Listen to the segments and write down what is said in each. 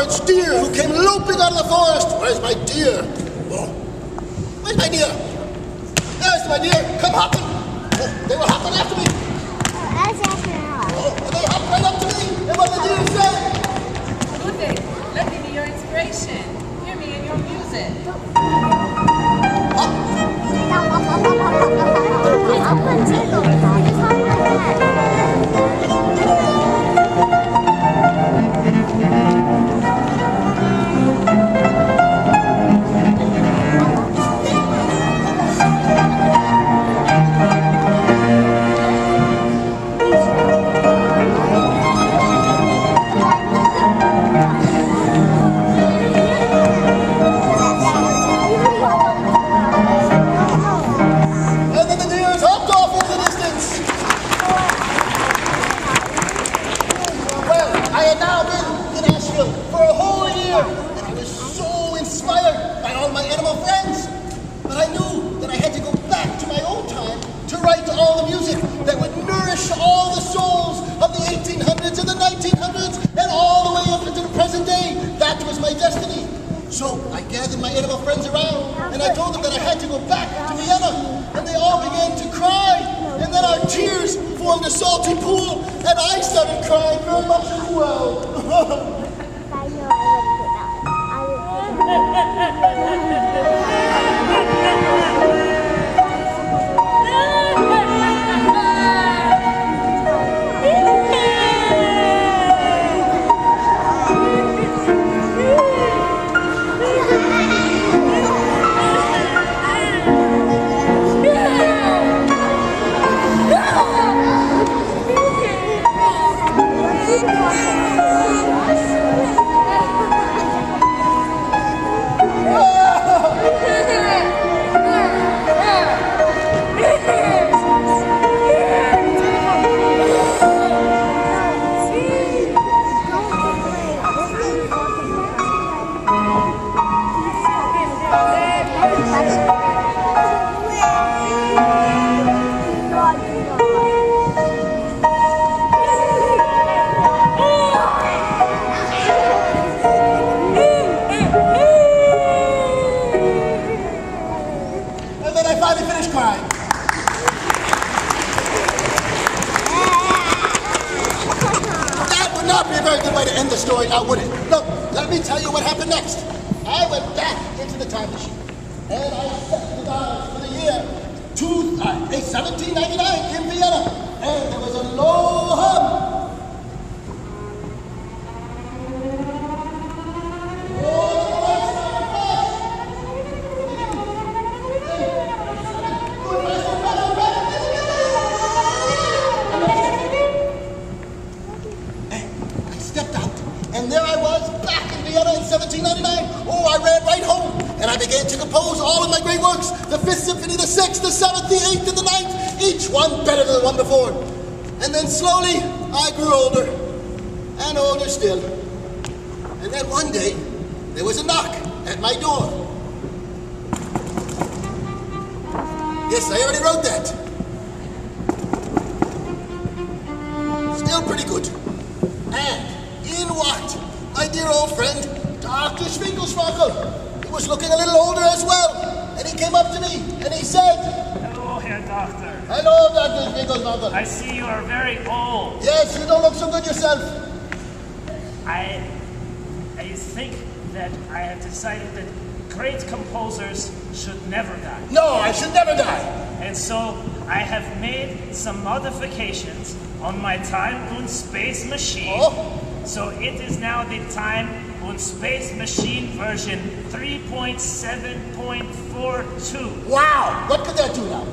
large deer who came loping out of the forest. Where's my deer? Oh, where's my deer? There's my deer. Come hopping. Oh, they were hopping after me. Oh, they hopped right up to me. And what did the deer say? Ludwig, let me be your inspiration. Hear me in your music. So I gathered my animal friends around and I told them that I had to go back to Vienna, and they all began to cry, and then our tears formed a salty pool and I started crying very much as well. End the story now, would it? No, let me tell you what happened next. I went back into the time machine and I set the dials for the year 1799 in Vienna, and there was a low hum. And there I was, back in Vienna in 1799. Oh, I ran right home, and I began to compose all of my great works. The 5th Symphony, the 6th, the 7th, the 8th, and the 9th, each one better than the one before. And then slowly, I grew older, and older still. And then one day, there was a knock at my door. Yes, I already wrote that. Still pretty good. And in walked my dear old friend, Dr. Schwinkelschwankel. He was looking a little older as well, and he came up to me and he said, "Hello, Herr Doctor." "Hello, Dr. Schwinkelschwankel. I see you are very old. Yes, you don't look so good yourself." I think that I have decided that great composers should never die. No, I should never die. And so I have made some modifications on my Time und Space machine. Oh. So it is now the Time und Space machine version 3.7.42. Wow, what could that do now?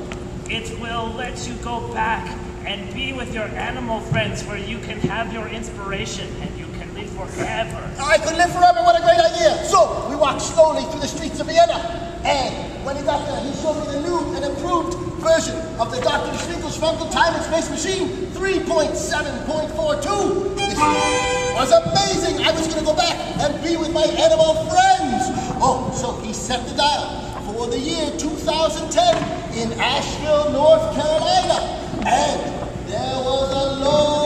It will let you go back and be with your animal friends where you can have your inspiration and you can live forever. I could live forever, what a great idea. So we walked slowly through the streets of Vienna, and when he got there, he showed me the new and improved version of the Dr. Schwinkelschwankel Time and Space Machine 3.7.42. It was amazing. I was going to go back and be with my animal friends. Oh, so he set the dial for the year 2010 in Asheville, North Carolina. And there was a low